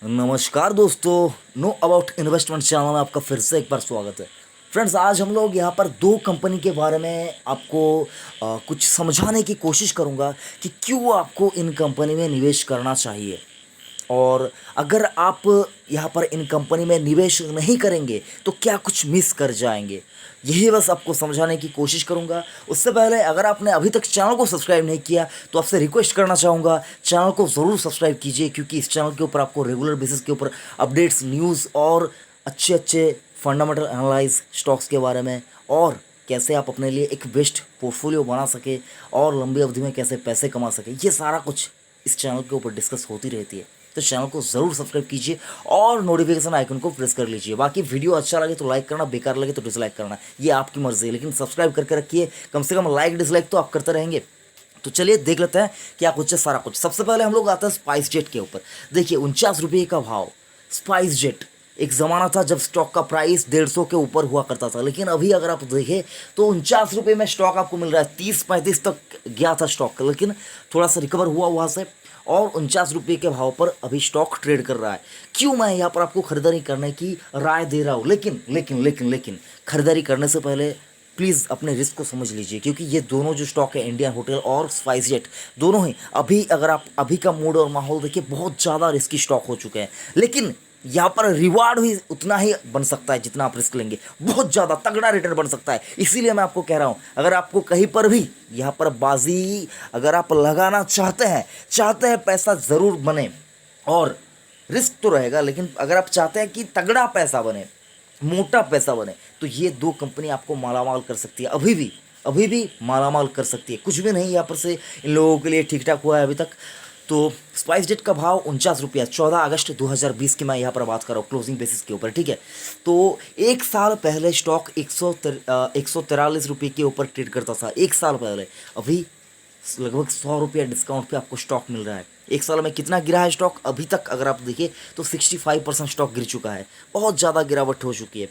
नमस्कार दोस्तों, know about investment channel में आपका फिर से एक बार स्वागत है। फ्रेंड्स, आज हम लोग यहाँ पर दो कंपनी के बारे में आपको कुछ समझाने की कोशिश करूँगा कि क्यों आपको इन कंपनी में निवेश करना चाहिए। और अगर आप यहाँ पर इन कंपनी में निवेश नहीं करेंगे तो क्या कुछ मिस कर जाएंगे, यही बस आपको समझाने की कोशिश करूँगा। उससे पहले अगर आपने अभी तक चैनल को सब्सक्राइब नहीं किया तो आपसे रिक्वेस्ट करना चाहूँगा, चैनल को ज़रूर सब्सक्राइब कीजिए, क्योंकि इस चैनल के ऊपर आपको रेगुलर बेसिस के ऊपर अपडेट्स, न्यूज़ और अच्छे अच्छे फंडामेंटल एनालाइज स्टॉक्स के बारे में, और कैसे आप अपने लिए एक बेस्ट पोर्टफोलियो बना सके और लंबी अवधि में कैसे पैसे कमा सके, ये सारा कुछ इस चैनल के ऊपर डिस्कस होती रहती है। तो चैनल को ज़रूर सब्सक्राइब कीजिए और नोटिफिकेशन आइकन को प्रेस कर लीजिए। बाकी वीडियो अच्छा लगे तो लाइक करना, बेकार लगे तो डिसलाइक करना, ये आपकी मर्ज़ी है, लेकिन सब्सक्राइब करके रखिए। कम से कम लाइक डिसलाइक तो आप करते रहेंगे। तो चलिए देख लेते हैं क्या कुछ है सारा कुछ। सबसे पहले हम लोग आते हैं स्पाइस जेट के ऊपर। देखिए 49 रुपये का भाव स्पाइस जेट। एक ज़माना था जब स्टॉक का प्राइस 150 के ऊपर हुआ करता था, लेकिन अभी अगर आप देखें तो 49 रुपये में स्टॉक आपको मिल रहा है। 30-35 तक गया था स्टॉक, लेकिन थोड़ा सा रिकवर हुआ वहाँ से और 49 रुपये के भाव पर अभी स्टॉक ट्रेड कर रहा है। क्यों मैं यहाँ पर आपको खरीदारी करने की राय दे रहा हूँ, लेकिन खरीदारी करने से पहले प्लीज़ अपने रिस्क को समझ लीजिए, क्योंकि ये दोनों जो स्टॉक है, इंडियन होटल और स्पाइस जेट, दोनों ही अभी अगर आप अभी का मूड और माहौल देखिए, बहुत ज़्यादा रिस्की स्टॉक हो चुके हैं। लेकिन यहाँ पर रिवार्ड भी उतना ही बन सकता है जितना आप रिस्क लेंगे, बहुत ज़्यादा तगड़ा रिटर्न बन सकता है। इसीलिए मैं आपको कह रहा हूँ, अगर आपको कहीं पर भी यहाँ पर बाजी अगर आप लगाना चाहते हैं पैसा ज़रूर बने, और रिस्क तो रहेगा, लेकिन अगर आप चाहते हैं कि तगड़ा पैसा बने, मोटा पैसा बने, तो ये दो कंपनी आपको मालामाल कर सकती है। अभी भी मालामाल कर सकती है। कुछ भी नहीं यहाँ पर से इन लोगों के लिए ठीक ठाक हुआ है अभी तक। तो स्पाइस जेट का भाव 49 रुपया, 14 अगस्त 2020 की मैं यहाँ पर बात कर रहा हूँ, क्लोजिंग बेसिस के ऊपर, ठीक है। तो एक साल पहले स्टॉक 143 रुपये के ऊपर ट्रेड करता था, एक साल पहले। अभी लगभग 100 रुपया डिस्काउंट पे आपको स्टॉक मिल रहा है। एक साल में कितना गिरा है स्टॉक अभी तक अगर आप देखिए तो 65% स्टॉक गिर चुका है, बहुत ज़्यादा गिरावट हो चुकी है।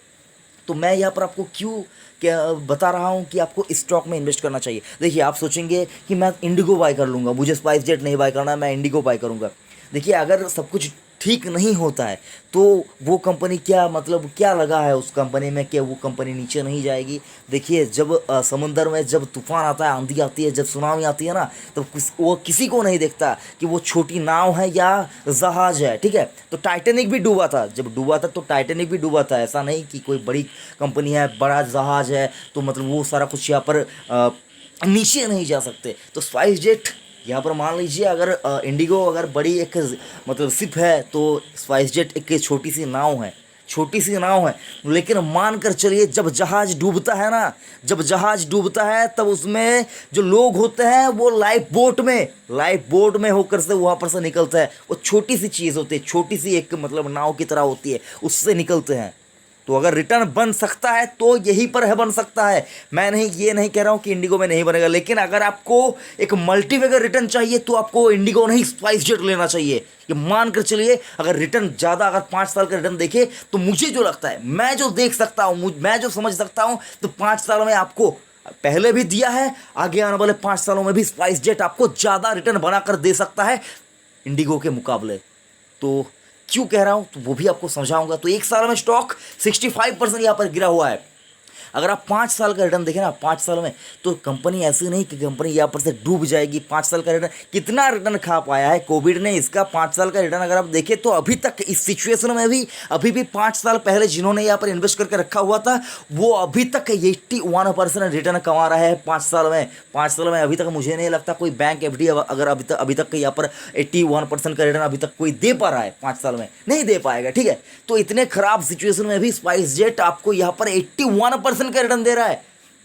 तो मैं यहाँ पर आपको क्यों क्या बता रहा हूँ कि आपको इस स्टॉक में इन्वेस्ट करना चाहिए। देखिए, आप सोचेंगे कि मैं इंडिगो बाय कर लूँगा, मुझे स्पाइस जेट नहीं बाय करना, मैं इंडिगो बाय करूँगा। देखिए, अगर सब कुछ ठीक नहीं होता है तो वो कंपनी क्या लगा है उस कंपनी में कि वो कंपनी नीचे नहीं जाएगी। देखिए, जब समुंदर में जब तूफान आता है, आंधी आती है, जब सुनामी आती है ना, तो वो किसी को नहीं देखता कि वो छोटी नाव है या जहाज है, ठीक है। तो टाइटैनिक भी डूबा था, जब डूबा था तो टाइटैनिक भी डूबा था। ऐसा नहीं कि कोई बड़ी कंपनी है, बड़ा जहाज है तो मतलब वो सारा कुछ यहाँ पर नीचे नहीं जा सकते। तो स्पाइस जेट यहाँ पर मान लीजिए, अगर इंडिगो अगर बड़ी एक शिप है, तो स्पाइस जेट एक छोटी सी नाव है। लेकिन मान कर चलिए, जब जहाज डूबता है तब उसमें जो लोग होते हैं वो लाइफ बोट में होकर से वहाँ पर से निकलते हैं। वो छोटी सी चीज़ होती है, छोटी सी एक नाव की तरह होती है, उससे निकलते हैं। तो अगर रिटर्न बन सकता है तो यहीं पर है, बन सकता है। मैं ये नहीं कह रहा हूँ कि इंडिगो में नहीं बनेगा, लेकिन अगर आपको एक मल्टीवेगर रिटर्न चाहिए तो आपको इंडिगो नहीं, स्पाइस जेट लेना चाहिए। ये मान कर चलिए, अगर रिटर्न ज़्यादा, अगर 5 साल का रिटर्न देखे तो मुझे जो लगता है, मैं जो देख सकता हूँ, मैं जो समझ सकता हूँ, तो 5 साल में आपको पहले भी दिया है, आगे आने वाले 5 सालों में भी स्पाइस जेट आपको ज़्यादा रिटर्न बनाकर दे सकता है इंडिगो के मुकाबले। तो क्यों कह रहा हूं तो वो भी आपको समझाऊंगा। तो एक साल में स्टॉक 65% यहां पर गिरा हुआ है। अगर आप 5 साल का रिटर्न देखें ना, 5 साल में, तो कंपनी ऐसी नहीं कि कंपनी यहाँ पर से डूब जाएगी। 5 साल का रिटर्न, कितना रिटर्न खा पाया है कोविड ने, इसका 5 साल का रिटर्न अगर आप देखें तो अभी तक इस सिचुएशन में भी, अभी भी 5 साल पहले जिन्होंने यहाँ पर इन्वेस्ट करके रखा हुआ था, वो अभी तक 81% रिटर्न कमा रहा है 5 साल में। 5 साल में अभी तक मुझे नहीं लगता कोई बैंक एफडी अगर अभी तक यहाँ पर 81% का रिटर्न अभी तक कोई दे पा रहा है, 5 साल में नहीं दे पाएगा, ठीक है। तो इतने खराब सिचुएशन में भी स्पाइस जेट आपको यहाँ पर 81% का रिटर्न दे रहा है।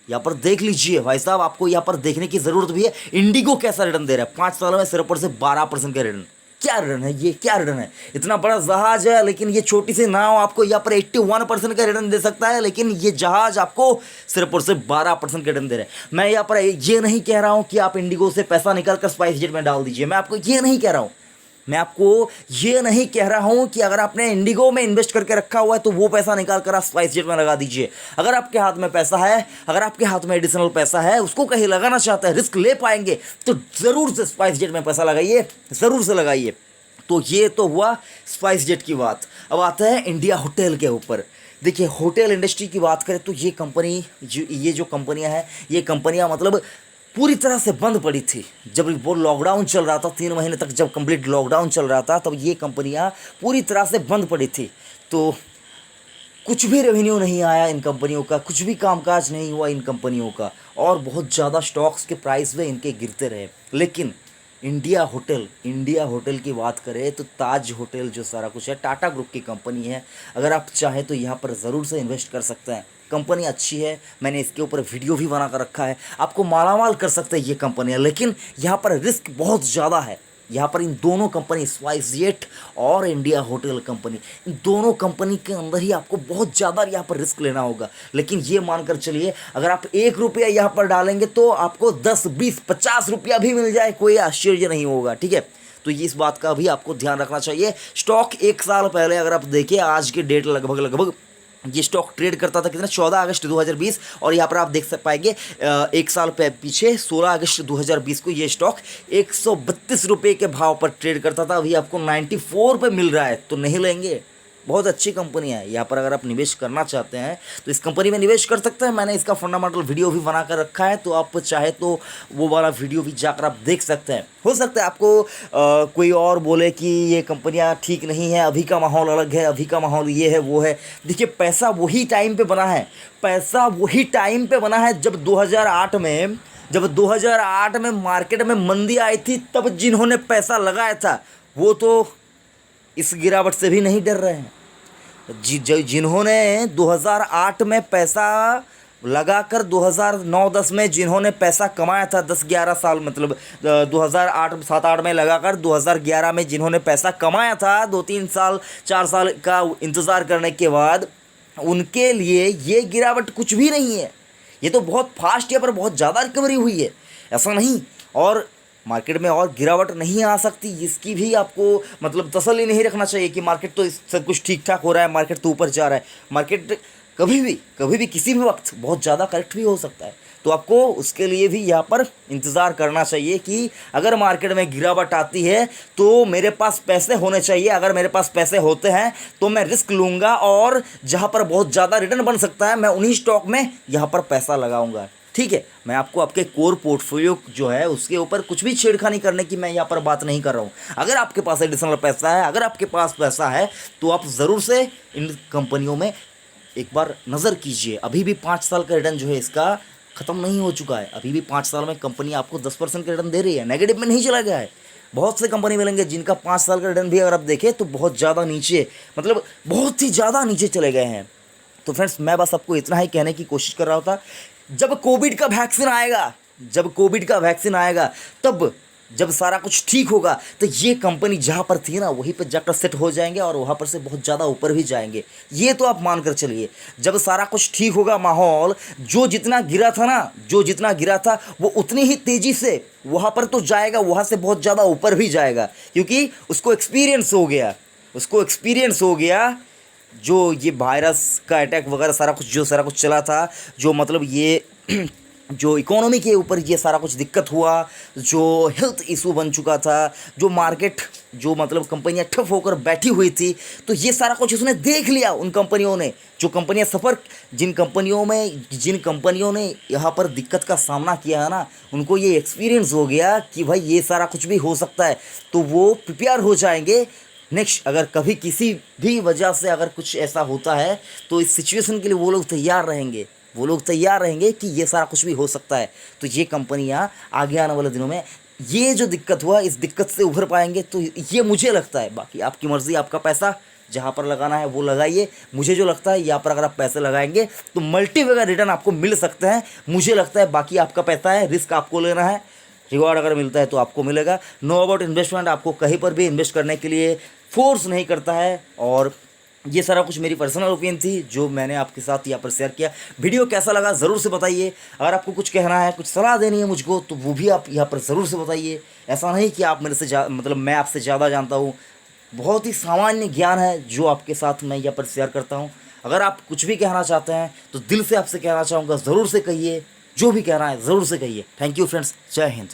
यहाँ पर देख लीजिए भाई साहब, आपको यहाँ पर देखने की जरूरत भी है इंडिगो कैसा रिटर्न दे रहा है 5 सालों में, सिर्फ और सिर्फ 12% का रिटर्न। क्या रिटर्न है ये, क्या रिटर्न है। इतना बड़ा जहाज है, लेकिन ये छोटी सी नाव आपको यहाँ पर 81% का रिटर्न दे सकता है, लेकिन ये जहाज आपको सिर्फ और सिर्फ 12% का रिटर्न दे रहा है। मैं यहाँ पर ये नहीं कह रहा हूँ कि आप इंडिगो से पैसा निकाल कर स्पाइस जेट में डाल दीजिए, मैं आपको ये नहीं कह रहा हूँ। मैं आपको ये नहीं कह रहा हूं कि अगर आपने इंडिगो में इन्वेस्ट करके रखा हुआ है तो वो पैसा निकाल कर आप स्पाइस जेट में लगा दीजिए। अगर आपके हाथ में पैसा है, अगर आपके हाथ में एडिशनल पैसा है, उसको कहीं लगाना चाहते हैं, रिस्क ले पाएंगे, तो ज़रूर से स्पाइस जेट में पैसा लगाइए, ज़रूर से लगाइए। तो ये तो हुआ स्पाइस जेट की बात। अब आता है इंडिया होटल के ऊपर। देखिए होटल इंडस्ट्री की बात करें तो ये कंपनी ये जो कंपनियां हैं, ये कंपनियां मतलब पूरी तरह से बंद पड़ी थी। जब वो लॉकडाउन चल रहा था 3 महीने तक, जब कंप्लीट लॉकडाउन चल रहा था, तब ये कंपनियां पूरी तरह से बंद पड़ी थी। तो कुछ भी रेवेन्यू नहीं आया इन कंपनियों का, कुछ भी कामकाज नहीं हुआ इन कंपनियों का, और बहुत ज़्यादा स्टॉक्स के प्राइस वे इनके गिरते रहे। लेकिन इंडिया होटल की बात करें तो ताज होटल जो सारा कुछ है, टाटा ग्रुप की कंपनी है। अगर आप चाहें तो यहाँ पर ज़रूर से इन्वेस्ट कर सकते हैं। कंपनी अच्छी है, मैंने इसके ऊपर वीडियो भी बना कर रखा है। आपको मालामाल कर सकते हैं ये कंपनियाँ, लेकिन यहाँ पर रिस्क बहुत ज़्यादा है। यहाँ पर इन दोनों कंपनी, स्पाइसजेट और इंडिया होटल कंपनी, इन दोनों कंपनी के अंदर ही आपको बहुत ज़्यादा यहाँ पर रिस्क लेना होगा। लेकिन ये मानकर चलिए, अगर आप 1 रुपया यहाँ पर डालेंगे तो आपको 10, 20, 50 रुपया भी मिल जाए, कोई आश्चर्य नहीं होगा। ठीक है, तो ये इस बात का भी आपको ध्यान रखना चाहिए। स्टॉक 1 साल पहले अगर आप देखिए, आज के डेट लगभग ये स्टॉक ट्रेड करता था कितना, 14 अगस्त 2020, और यहाँ पर आप देख पाएंगे 1 साल पीछे 16 अगस्त 2020 को ये स्टॉक 132 रुपये के भाव पर ट्रेड करता था। अभी आपको 94 पे मिल रहा है, तो नहीं लेंगे? बहुत अच्छी कंपनी है। यहाँ पर अगर आप निवेश करना चाहते हैं तो इस कंपनी में निवेश कर सकते हैं। मैंने इसका फंडामेंटल वीडियो भी बना कर रखा है, तो आप चाहे तो वो वाला वीडियो भी जाकर आप देख सकते हैं। हो सकता है आपको कोई और बोले कि ये कंपनियाँ ठीक नहीं है, अभी का माहौल अलग है, अभी का माहौल ये है वो है। देखिए पैसा वही टाइम पे बना है, पैसा वही टाइम पे बना है जब 2008 में मार्केट में मंदी आई थी, तब जिन्होंने पैसा लगाया था वो तो इस गिरावट से भी नहीं डर रहे हैं। जिन्होंने 2008 में पैसा लगाकर 2009-10 में जिन्होंने पैसा कमाया था, 10-11 साल मतलब 2008-7-8 में लगाकर 2011 में जिन्होंने पैसा कमाया था, 2-3 साल 4 साल का इंतज़ार करने के बाद, उनके लिए ये गिरावट कुछ भी नहीं है। ये तो बहुत फास्ट है, पर बहुत ज़्यादा रिकवरी हुई है, ऐसा नहीं। और मार्केट में और गिरावट नहीं आ सकती, इसकी भी आपको मतलब तसल्ली नहीं रखना चाहिए कि मार्केट तो सब कुछ ठीक ठाक हो रहा है, मार्केट तो ऊपर जा रहा है। मार्केट कभी भी किसी भी वक्त बहुत ज़्यादा करेक्ट भी हो सकता है। तो आपको उसके लिए भी यहाँ पर इंतज़ार करना चाहिए कि अगर मार्केट में गिरावट आती है तो मेरे पास पैसे होने चाहिए। अगर मेरे पास पैसे होते हैं तो मैं रिस्क लूँगा, और जहाँ पर बहुत ज़्यादा रिटर्न बन सकता है मैं उन्हीं स्टॉक में यहाँ पर पैसा लगाऊंगा। ठीक है, मैं आपको आपके कोर पोर्टफोलियो जो है उसके ऊपर कुछ भी छेड़खानी करने की मैं यहाँ पर बात नहीं कर रहा हूँ। अगर आपके पास एडिशनल पैसा है, अगर आपके पास पैसा है, तो आप ज़रूर से इन कंपनियों में एक बार नज़र कीजिए। अभी भी 5 साल का रिटर्न जो है इसका ख़त्म नहीं हो चुका है। अभी भी 5 साल में कंपनी आपको 10% का रिटर्न दे रही है, नेगेटिव में नहीं चला गया है। बहुत से कंपनी मिलेंगे जिनका 5 साल का रिटर्न भी अगर आप देखें तो बहुत ज़्यादा नीचे, मतलब बहुत ही ज़्यादा नीचे चले गए हैं। तो फ्रेंड्स, मैं बस आपको इतना ही कहने की कोशिश कर रहा था, जब कोविड का वैक्सीन आएगा, तब जब सारा कुछ ठीक होगा, तो ये कंपनी जहाँ पर थी ना वहीं पर जाकर सेट हो जाएंगे, और वहाँ पर से बहुत ज़्यादा ऊपर भी जाएंगे। ये तो आप मान कर चलिए, जब सारा कुछ ठीक होगा, माहौल जो जितना गिरा था वो उतनी ही तेज़ी से वहाँ पर तो जाएगा, वहाँ से बहुत ज़्यादा ऊपर भी जाएगा, क्योंकि उसको एक्सपीरियंस हो गया जो ये वायरस का अटैक वगैरह सारा कुछ चला था, जो मतलब ये जो इकोनॉमी के ऊपर ये सारा कुछ दिक्कत हुआ, जो हेल्थ इशू बन चुका था, जो मार्केट जो मतलब कंपनियां ठप होकर बैठी हुई थी, तो ये सारा कुछ उसने देख लिया। उन कंपनियों ने, जो कंपनियां जिन कंपनियों ने यहाँ पर दिक्कत का सामना किया है ना, उनको ये एक्सपीरियंस हो गया कि भाई ये सारा कुछ भी हो सकता है, तो वो प्रिपेयर हो जाएंगे। नेक्स्ट अगर कभी किसी भी वजह से अगर कुछ ऐसा होता है तो इस सिचुएशन के लिए वो लोग तैयार रहेंगे कि ये सारा कुछ भी हो सकता है। तो ये कंपनियां आगे आने वाले दिनों में ये जो दिक्कत हुआ, इस दिक्कत से उभर पाएंगे, तो ये मुझे लगता है। बाकी आपकी मर्ज़ी, आपका पैसा जहाँ पर लगाना है वो लगाइए। मुझे जो लगता है यहाँ पर अगर आप पैसे लगाएंगे तो मल्टीपल रिटर्न आपको मिल सकते हैं, मुझे लगता है। बाकी आपका पैसा है, रिस्क आपको लेना है, रिवॉर्ड अगर मिलता है तो आपको मिलेगा। नो अबाउट इन्वेस्टमेंट आपको कहीं पर भी इन्वेस्ट करने के लिए फोर्स नहीं करता है। और ये सारा कुछ मेरी पर्सनल ओपिनियन थी जो मैंने आपके साथ यहाँ पर शेयर किया। वीडियो कैसा लगा ज़रूर से बताइए। अगर आपको कुछ कहना है, कुछ सलाह देनी है मुझको, तो वो भी आप यहाँ पर ज़रूर से बताइए। ऐसा नहीं कि आप मेरे से मतलब मैं आपसे ज़्यादा जानता हूँ, बहुत ही सामान्य ज्ञान है जो आपके साथ मैं यहाँ पर शेयर करता हूँ। अगर आप कुछ भी कहना चाहते हैं तो दिल से आपसे कहना चाहूँगा, ज़रूर से कहिए, जो भी कहना है ज़रूर से कहिए। थैंक यू फ्रेंड्स, जय हिंद।